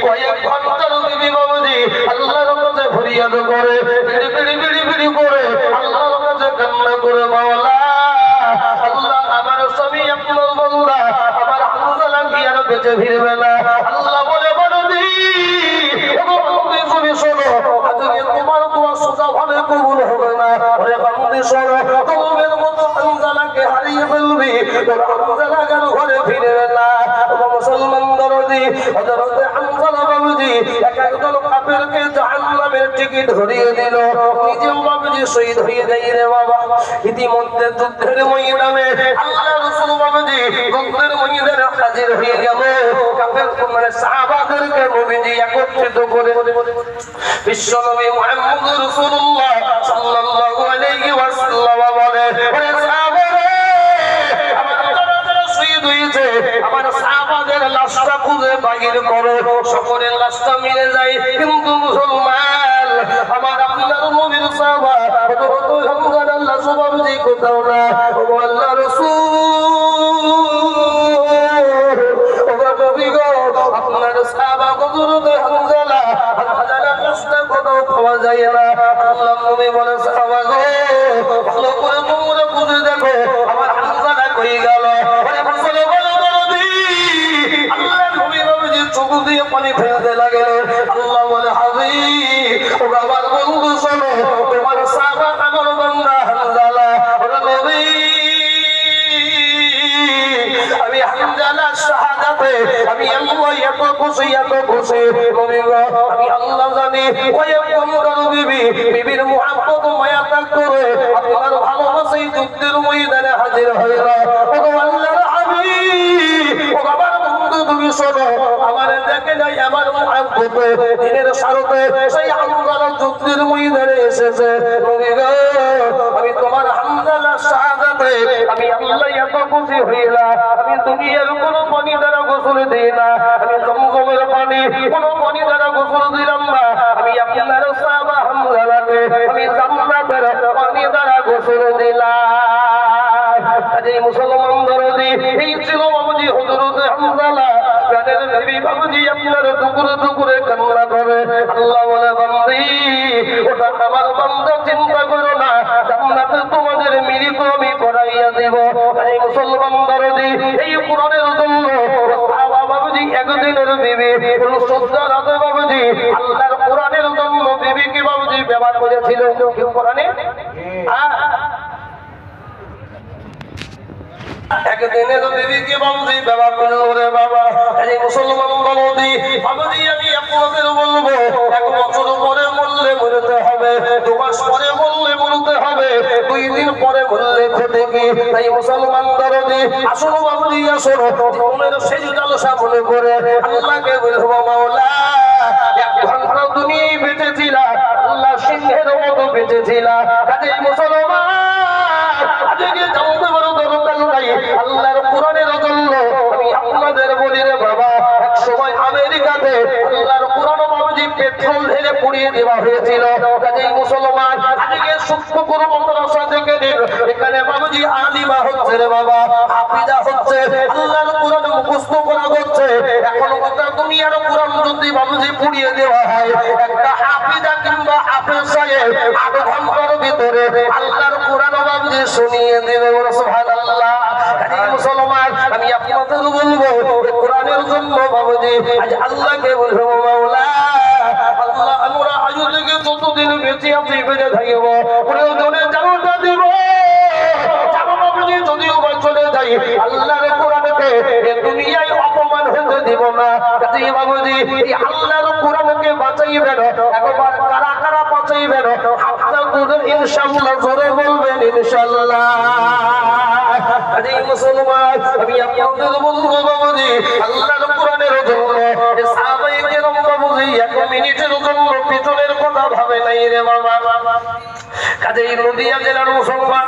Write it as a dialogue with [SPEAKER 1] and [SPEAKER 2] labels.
[SPEAKER 1] কয়েক ঘন্টার বিবি বাবুজি আল্লাহর কাছে ফরিয়াদ করে বিড়ি করে আল্লাহর কাছে কান্না করে মাওলা আল্লাহ আমার স্বামী আপনার বন্ধুরা আমার হামজালা কি আর বেঁচে ফিরবে না। আল্লাহ বলে বড়দি তুমি শোনো আজকে তোমার দোয়া সোজা ভাবে কবুল হবে না। ওরে বান্দি শোনো কলমের মতো হামজালাকে হারিয়ে ফেলবি তোর হামজালা কেন ঘরে ফিরবে না। মুসলমান দরদি হযরত হামজালা বাবুজি একদল কাফেরকে জাহান্নামের টিকিট ধরিয়ে দিল, নিজেও বাবুজি শহীদ হয়ে যায় রে বাবা। ইতিমধ্যে যুদ্ধের ময়দানে আল্লাহ রাসূল বাবুজি যুদ্ধের ময়দানে হাজির হয়ে গেল। কাফের মানে সাহাবাদেরকে নবীজি একত্রিত করে বিশ্বনবী মুহাম্মদ রাসূলুল্লাহ সাল্লাল্লাহু আলাইহি ওয়াসাল্লাম বলে, ওরে সাহাবারা আমার যারা শহীদ হয়েছে আমার সাহাবাদের লাশটা খুঁজে বাইর করো। সকলের লাশটা মিলে যায় কিন্তু মুসলমান আমার আপনার নবীর সাহাবা হযরত হামজা আল্লাহ সুবহানাহু কোথাও না। ও আল্লাহর রাসূল ও নবী গো আপনার সাহাবা হযরত হামজা লাশটা কোথাও পাওয়া যায় না। আল্লাহ নবী বলে সাহাবা গো ভালো করে তোমরা খুঁজে দেখো আমার হামজা কই গেল। আরে মুসলমান নবী আল্লাহ নবী নবী চোখ দিয়ে পানি ফেলতে লাগলেন। আল্লাহ বলে হাবিব ও আমার বন্ধু শোনো তোমার সাহাবা আমার বান্দা হামজালা। ওরে নবী আমি হামজালা শাহাদাতে আমি আল্লাহ এত খুশি নবী গো আমি আল্লাহ জানি ওই কমর বিবির মুহাব্বত মায়া ত্যাগ করে আপনার ভালোবাসায় যুদ্ধের ময়দানে হাজির হইল। ও আল্লাহর হাবিব ও আমার বন্ধু তুমি শোনো আমার দেখে যাই আমার মুহাব্বতে দিনের স্বার্থে সেই হামজালা যুদ্ধের ময়দানে এসেছে। নবী গো আমি তোমার হামজালা শাহাদাতে আমি আল্লাহ এত খুশি হইলাম আমি দুনিয়ার কোনো পানি দ্বারা গোসল দিই না, আমি জমজমের পানি কোনো পানি দ্বারা গোসল দিলাম না, আমি আপনার সাহাবা হামজালাকে আমি জান্নাতের পানি দ্বারা গোসল দিলাম। আজই মুসলমান দরদি এই ছিল বাবুজি হযরত হামজালা প্রাণের নবী বাবুজি আপনার টুকরে টুকরে কান্না করে। আল্লাহ বলে বান্দি ওটা আমার বান্দা চিন্তা করো না জান্নাতে তোমাদের মিলিত আমি করাইয়া দেব। এই মুসলমান দরদি এই কোরআনের জন্য সাহাবা বাবুজি একদিনের বিবি কোন সজ্জা রাতে বাবুজি আল্লাহর কোরআনের জন্য বিবিকে বাবুজি ব্যবহার করেছিল। কেউ কোরআনে একদিনের বিবিকে বাবুজি ব্যবহার করলো রে বাবা। এই মুসলমান বাবুজি বাবুজি আমি আপনাদের বলবো 1 বছর পরে মরলে মরতে হবে, 2 মাস পরে মরলে মরতে হবে, 2 দিন পরে মরলে ক্ষতি কি। তাই মুসলমান দরদি আসল বাবুজি আসল জীবনের শেষ জলসা মনে করে আল্লাহকে বলবো মাওলা 1 ঘন্টা দুনিয়ায় বেঁচেছিলা আল্লাহ সিংহের মতো বেঁচেছিলা। কাজেই মুসলমান আজকে জানতে পারো দরকার নাই আল্লাহর কোরআনের জন্য আমি আপনাদের বলি রে বাবা এক সময় আমেরিকাতে আল্লাহর কোরআন বাবুজি পেট্রোল ঢেলে পুড়িয়ে দেওয়া হয়েছিল। কাজেই মুসলমান আজকে সুস্থপুর মাদ্রাসা থেকে এখানে বাবুজি আলিমা হচ্ছে রে বাবা, হাফিজা হচ্ছে, আল্লাহর কোরআন মুখস্থ করা হচ্ছে। এখন কথা দুনিয়ার কোরআন যদি বাবুজি পুড়িয়ে দেওয়া হয় একটা হাফিজা কিংবা হাফেজ সাহেব 8 ঘন্টার ভিতরে আল্লাহর কোরআন বাবুজি শুনিয়ে দেবে। সুবহানাল্লাহ। কাজেই মুসলমান আমি আপনাদের বলবো কোরআনের জন্য বাবুজি আজ আল্লাহকে বলবো মাওলা আল্লাহ আমরা আজ থেকে যতদিন বেঁচে আছি বেঁচে থাকবো প্রয়োজনে জানাটা দেব যদিও চলে যাই আল্লাহর কোরআনকে দুনিয়ায় অপমান হতে দিব না। কাজেই বাবুজি এই আল্লাহর কোরআনকে বাঁচাইবেন। একবার কারা কারা বাঁচাইবেন আপনাদের ইনশাআল্লাহ জোরে বলবেন ইনশাআল্লাহ। কাজেই মুসলমান আমি আপনাদের বলবো বাবুজি আল্লাহর কোরআনের জন্য সাহাবায়ে কেরাম বাবুজি 1 মিনিটের জন্য পিছনের কথা ভাবে নাই রে বাবা। কাজেই নদিয়া জেলার মুসলমান